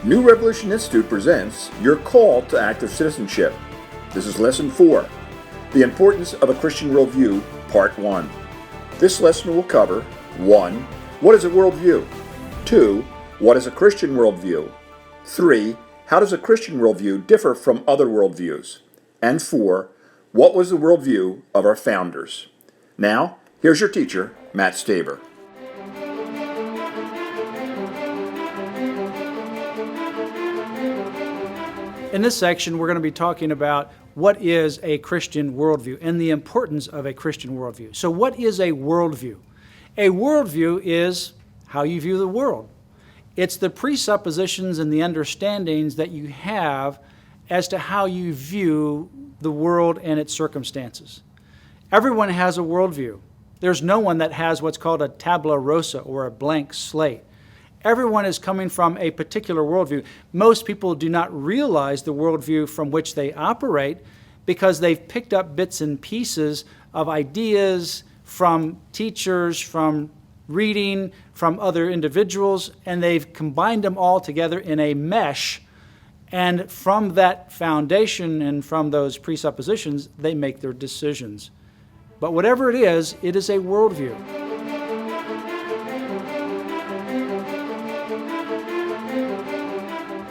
New Revolution Institute presents Your Call to Active Citizenship. This is Lesson 4, The Importance of a Christian Worldview, Part 1. This lesson will cover 1. What is a worldview? 2. What is a Christian worldview? 3. How does a Christian worldview differ from other worldviews? And 4. What was the worldview of our founders? Now, here's your teacher, Matt Staber. In this section, we're going to be talking about what is a Christian worldview and the importance of a Christian worldview. So what is a worldview? A worldview is how you view the world. It's the presuppositions and the understandings that you have as to how you view the world and its circumstances. Everyone has a worldview. There's no one that has what's called a tabula rasa or a blank slate. Everyone is coming from a particular worldview. Most people do not realize the worldview from which they operate because they've picked up bits and pieces of ideas from teachers, from reading, from other individuals, and they've combined them all together in a mesh. And from that foundation and from those presuppositions, they make their decisions. But whatever it is a worldview.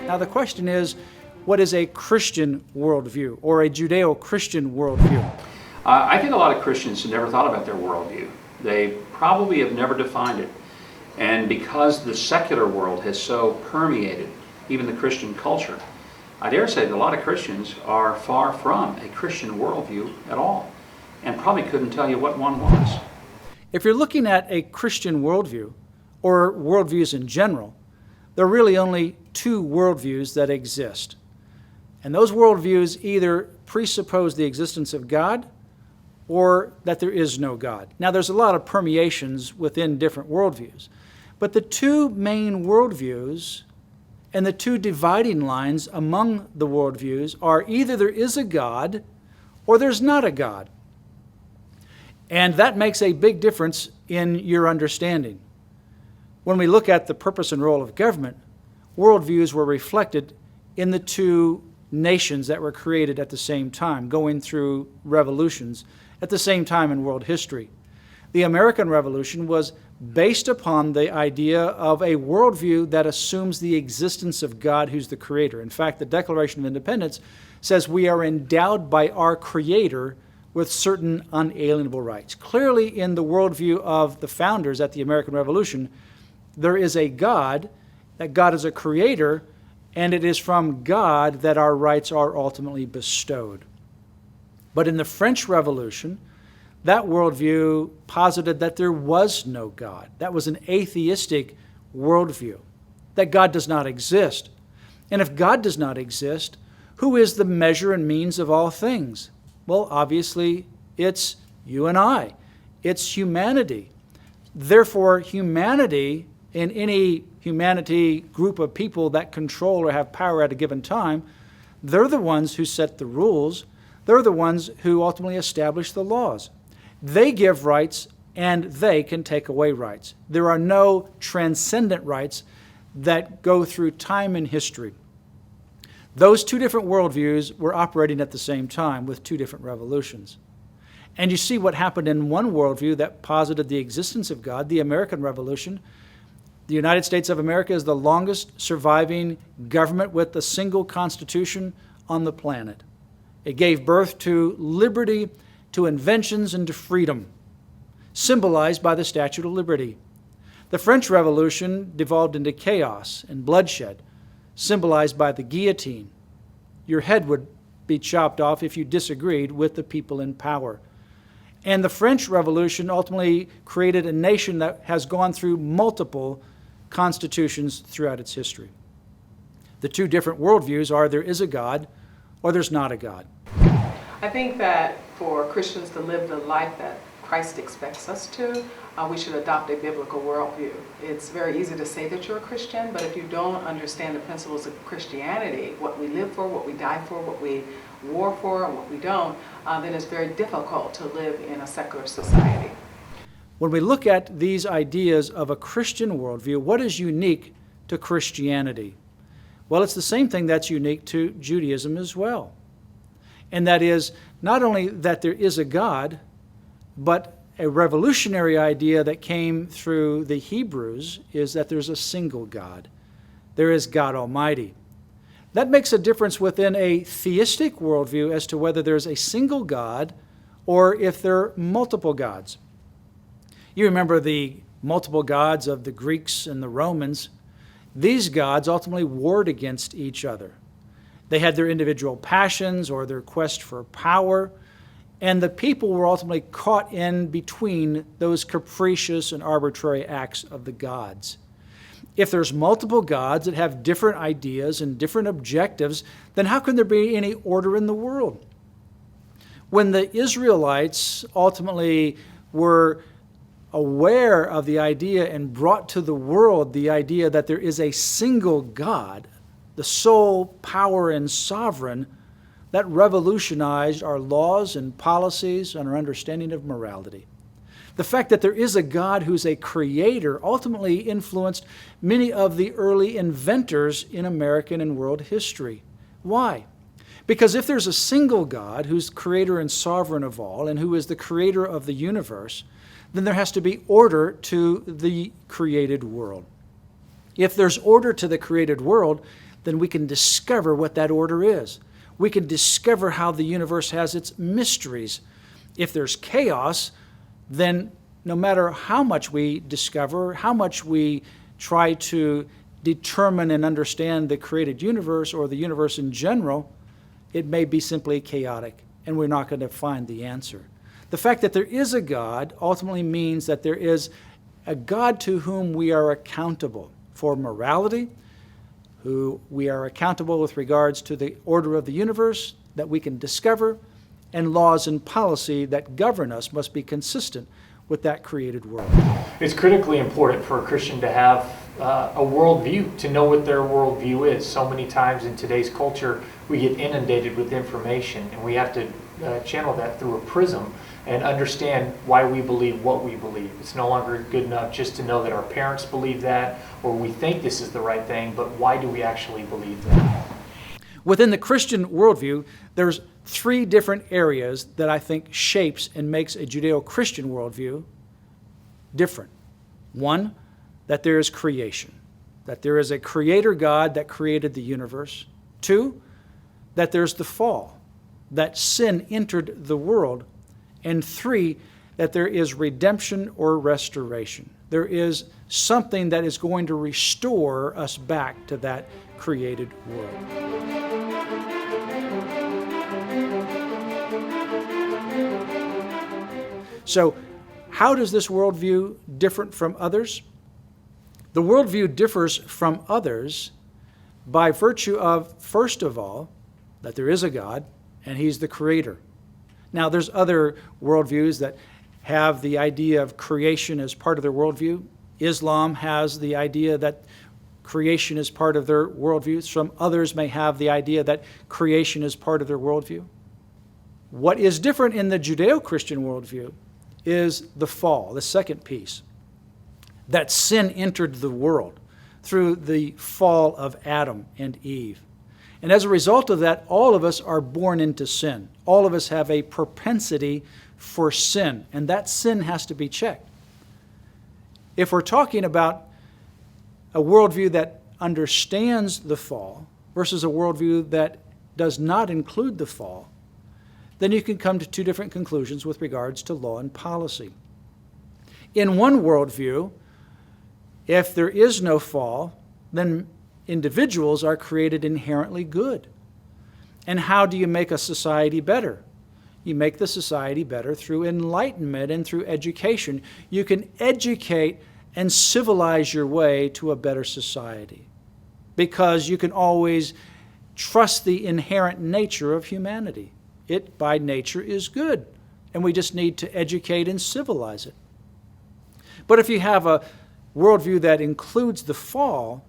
Now the question is, what is a Christian worldview or a Judeo-Christian worldview? I think a lot of Christians have never thought about their worldview. They probably have never defined it. And because the secular world has so permeated even the Christian culture, I dare say that a lot of Christians are far from a Christian worldview at all and probably couldn't tell you what one was. If you're looking at a Christian worldview or worldviews in general, there are really only two worldviews that exist. And those worldviews either presuppose the existence of God or that there is no God. Now, there's a lot of permeations within different worldviews. But the two main worldviews and the two dividing lines among the worldviews are either there is a God or there's not a God. And that makes a big difference in your understanding. When we look at the purpose and role of government, worldviews were reflected in the two nations that were created at the same time, going through revolutions at the same time in world history. The American Revolution was based upon the idea of a worldview that assumes the existence of God, who's the creator. In fact, the Declaration of Independence says we are endowed by our Creator with certain unalienable rights. Clearly, in the worldview of the founders at the American Revolution, there is a God, that God is a creator, and it is from God that our rights are ultimately bestowed. But in the French Revolution, that worldview posited that there was no God. That was an atheistic worldview, that God does not exist. And if God does not exist, who is the measure and means of all things? Well, obviously, it's you and I. It's humanity. Therefore, humanity, in any humanity group of people that control or have power at a given time, they're the ones who set the rules. They're the ones who ultimately establish the laws. They give rights and they can take away rights. There are no transcendent rights that go through time and history. Those two different worldviews were operating at the same time with two different revolutions. And you see what happened in one worldview that posited the existence of God, the American Revolution. The United States of America is the longest surviving government with a single constitution on the planet. It gave birth to liberty, to inventions, and to freedom, symbolized by the Statue of Liberty. The French Revolution devolved into chaos and bloodshed, symbolized by the guillotine. Your head would be chopped off if you disagreed with the people in power. And the French Revolution ultimately created a nation that has gone through multiple constitutions throughout its history. The two different worldviews are there is a God or there's not a God. I think that for Christians to live the life that Christ expects us to, we should adopt a biblical worldview. It's very easy to say that you're a Christian, but if you don't understand the principles of Christianity, what we live for, what we die for, what we war for, and what we don't, then it's very difficult to live in a secular society. When we look at these ideas of a Christian worldview, what is unique to Christianity? Well, it's the same thing that's unique to Judaism as well. And that is not only that there is a God, but a revolutionary idea that came through the Hebrews is that there's a single God. There is God Almighty. That makes a difference within a theistic worldview as to whether there's a single God or if there are multiple gods. You remember the multiple gods of the Greeks and the Romans. These gods ultimately warred against each other. They had their individual passions or their quest for power, and the people were ultimately caught in between those capricious and arbitrary acts of the gods. If there's multiple gods that have different ideas and different objectives, then how can there be any order in the world? When the Israelites ultimately were aware of the idea and brought to the world the idea that there is a single God, the sole power and sovereign, that revolutionized our laws and policies and our understanding of morality. The fact that there is a God who's a creator ultimately influenced many of the early inventors in American and world history. Why? Because if there's a single God who's creator and sovereign of all and who is the creator of the universe, then there has to be order to the created world. If there's order to the created world, then we can discover what that order is. We can discover how the universe has its mysteries. If there's chaos, then no matter how much we discover, how much we try to determine and understand the created universe or the universe in general, it may be simply chaotic, and we're not going to find the answer. The fact that there is a God ultimately means that there is a God to whom we are accountable for morality, who we are accountable with regards to the order of the universe that we can discover, and laws and policy that govern us must be consistent with that created world. It's critically important for a Christian to have a worldview, to know what their worldview is. So many times in today's culture, we get inundated with information, and we have to channel that through a prism and understand why we believe what we believe. It's no longer good enough just to know that our parents believe that, or we think this is the right thing, but why do we actually believe that? Within the Christian worldview, there's three different areas that I think shapes and makes a Judeo-Christian worldview different. One, that there is creation, that there is a creator God that created the universe. Two, that there's the fall, that sin entered the world. And three, that there is redemption or restoration. There is something that is going to restore us back to that created world. So, how does this worldview differ from others? The worldview differs from others by virtue of, first of all, that there is a God and He's the creator. Now, there's other worldviews that have the idea of creation as part of their worldview. Islam has the idea that creation is part of their worldview. Some others may have the idea that creation is part of their worldview. What is different in the Judeo-Christian worldview is the fall, the second piece, that sin entered the world through the fall of Adam and Eve. And as a result of that, all of us are born into sin. All of us have a propensity for sin, and that sin has to be checked. If we're talking about a worldview that understands the fall versus a worldview that does not include the fall, then you can come to two different conclusions with regards to law and policy. In one worldview, if there is no fall, then individuals are created inherently good. And how do you make a society better? You make the society better through enlightenment and through education. You can educate and civilize your way to a better society because you can always trust the inherent nature of humanity. It, by nature, is good, and we just need to educate and civilize it. But if you have a worldview that includes the fall,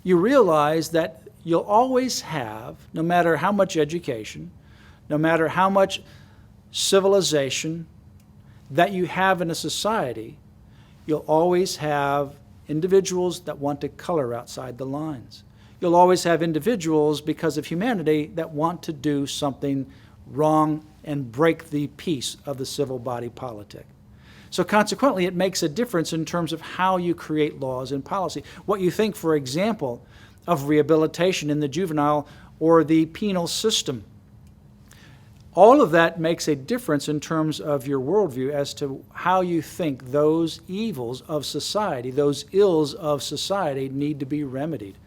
you realize that you'll always have, no matter how much education, no matter how much civilization that you have in a society, you'll always have individuals that want to color outside the lines. you'll always have individuals, because of humanity, that want to do something wrong and break the peace of the civil body politic. So consequently, it makes a difference in terms of how you create laws and policy. What you think, for example, of rehabilitation in the juvenile or the penal system. All of that makes a difference in terms of your worldview as to how you think those evils of society, those ills of society, need to be remedied.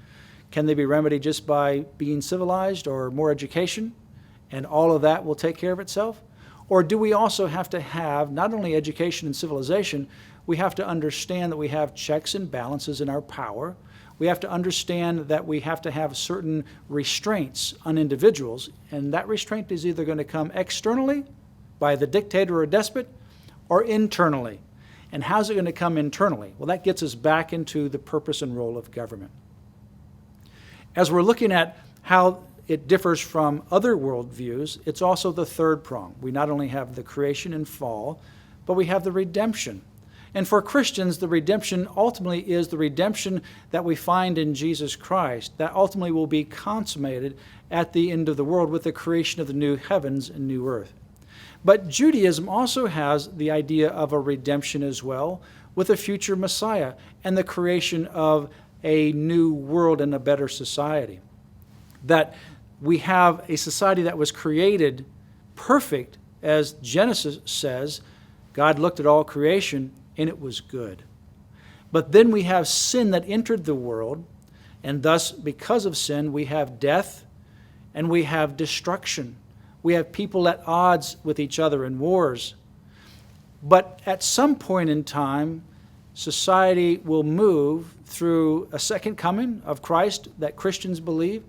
Can they be remedied just by being civilized or more education, and all of that will take care of itself? Or do we also have to have not only education and civilization, we have to understand that we have checks and balances in our power. We have to understand that we have to have certain restraints on individuals, and that restraint is either going to come externally by the dictator or despot, or internally. And how's it going to come internally? Well, that gets us back into the purpose and role of government. As we're looking at how it differs from other worldviews, it's also the third prong. We not only have the creation and fall, but we have the redemption. And for Christians, the redemption ultimately is the redemption that we find in Jesus Christ, that ultimately will be consummated at the end of the world with the creation of the new heavens and new earth. But Judaism also has the idea of a redemption as well, with a future Messiah and the creation of a new world and a better society. That we have a society that was created perfect, as Genesis says. God looked at all creation and it was good. But then we have sin that entered the world, and thus, because of sin, we have death and we have destruction. We have people at odds with each other in wars. But at some point in time, society will move through a second coming of Christ that Christians believe,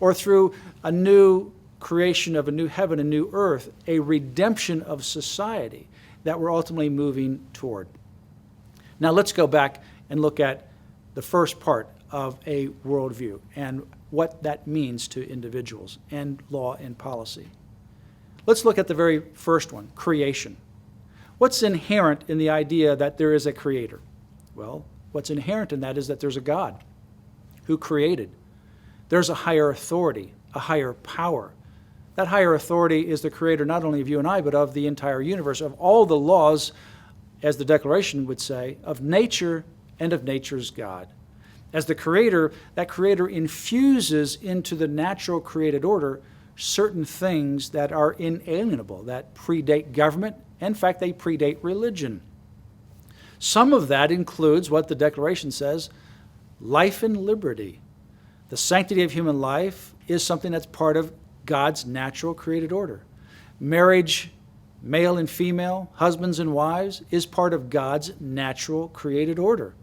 or through a new creation of a new heaven, a new earth, a redemption of society that we're ultimately moving toward. Now let's go back and look at the first part of a worldview and what that means to individuals and law and policy. Let's look at the very first one, creation. What's inherent in the idea that there is a creator? Well, what's inherent in that is that there's a God who created. There's a higher authority, a higher power. That higher authority is the creator not only of you and I, but of the entire universe, of all the laws, as the Declaration would say, of nature and of nature's God. As the creator, that creator infuses into the natural created order certain things that are inalienable, that predate government. In fact, they predate religion. Some of that includes what the Declaration says, life and liberty. The sanctity of human life is something that's part of God's natural created order. Marriage, male and female, husbands and wives, is part of God's natural created order.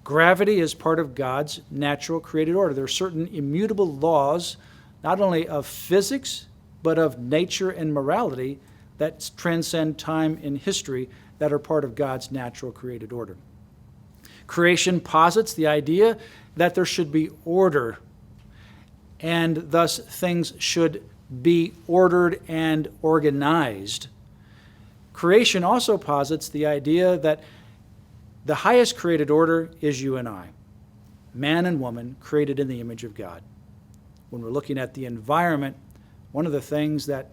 Gravity is part of God's natural created order. There are certain immutable laws, not only of physics, but of nature and morality that transcend time and history, that are part of God's natural created order. Creation posits the idea that there should be order, and thus things should be ordered and organized. Creation also posits the idea that the highest created order is you and I, man and woman created in the image of God. When we're looking at the environment, one of the things that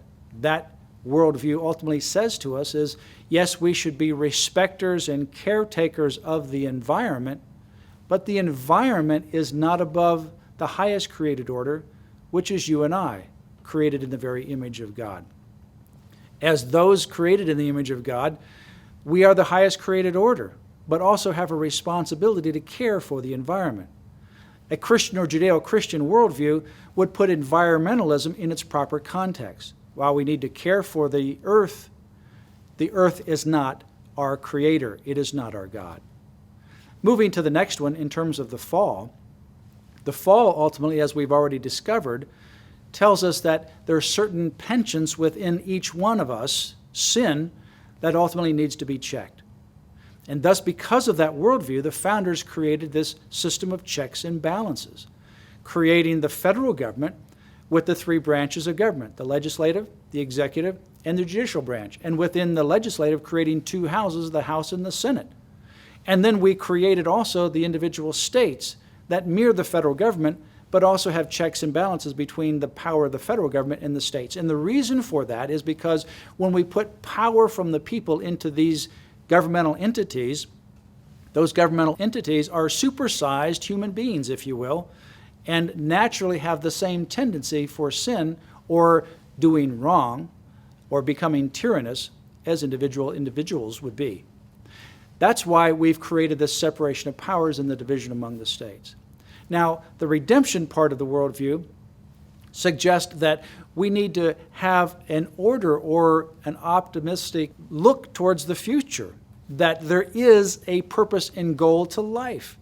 worldview ultimately says to us is, yes, we should be respecters and caretakers of the environment, but the environment is not above the highest created order, which is you and I, created in the very image of God. As those created in the image of God, we are the highest created order, but also have a responsibility to care for the environment. A Christian or Judeo-Christian worldview would put environmentalism in its proper context. While we need to care for the earth is not our creator. It is not our God. Moving to the next one, in terms of the fall ultimately, as we've already discovered, tells us that there are certain penchants within each one of us, sin, that ultimately needs to be checked. And thus, because of that worldview, the founders created this system of checks and balances, creating the federal government with the three branches of government, the legislative, the executive, and the judicial branch. And within the legislative, creating two houses, the House and the Senate. And then we created also the individual states that mirror the federal government, but also have checks and balances between the power of the federal government and the states. And the reason for that is because when we put power from the people into these governmental entities, those governmental entities are supersized human beings, if you will, and naturally have the same tendency for sin or doing wrong or becoming tyrannous as individuals would be. That's why we've created this separation of powers and the division among the states. Now, the redemption part of the worldview suggests that we need to have an order or an optimistic look towards the future, that there is a purpose and goal to life,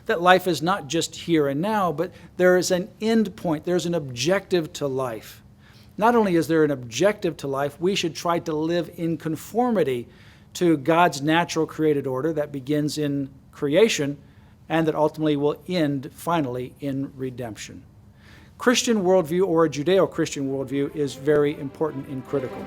that life is not just here and now, but there is an end point, there's an objective to life. Not only is there an objective to life, we should try to live in conformity to God's natural created order that begins in creation and that ultimately will end finally in redemption. Christian worldview, or a Judeo-Christian worldview, is very important and critical.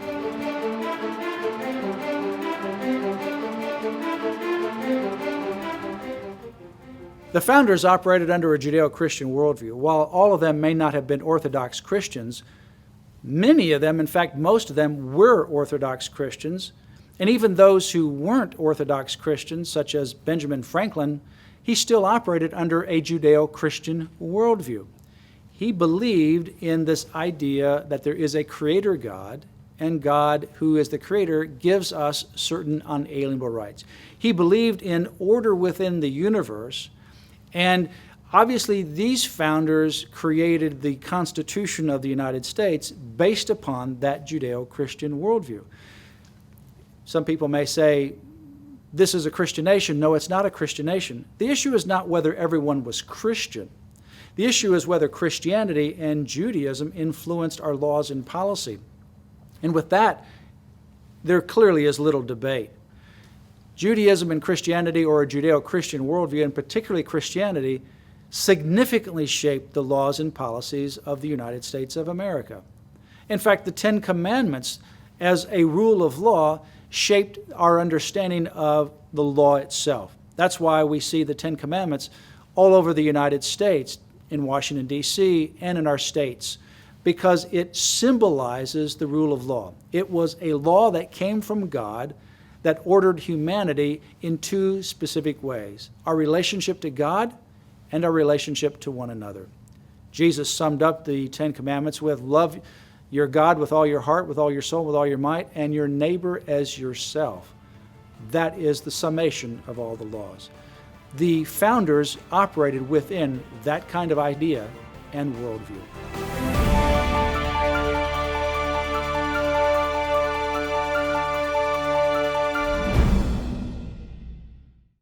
The founders operated under a Judeo-Christian worldview. While all of them may not have been Orthodox Christians, many of them, in fact most of them, were Orthodox Christians. And even those who weren't Orthodox Christians, such as Benjamin Franklin, he still operated under a Judeo-Christian worldview. He believed in this idea that there is a creator God, and God, who is the creator, gives us certain unalienable rights. He believed in order within the universe, and obviously these founders created the Constitution of the United States based upon that Judeo-Christian worldview. Some people may say, this is a Christian nation. No, it's not a Christian nation. The issue is not whether everyone was Christian. The issue is whether Christianity and Judaism influenced our laws and policy. And with that, there clearly is little debate. Judaism and Christianity, or a Judeo-Christian worldview, and particularly Christianity, significantly shaped the laws and policies of the United States of America. In fact, the Ten Commandments, as a rule of law, shaped our understanding of the law itself. That's why we see the Ten Commandments all over the United States, in Washington, D.C., and in our states, because it symbolizes the rule of law. It was a law that came from God that ordered humanity in two specific ways: our relationship to God and our relationship to one another. Jesus summed up the Ten Commandments with, love your God with all your heart, with all your soul, with all your might, and your neighbor as yourself. That is the summation of all the laws. The founders operated within that kind of idea and worldview.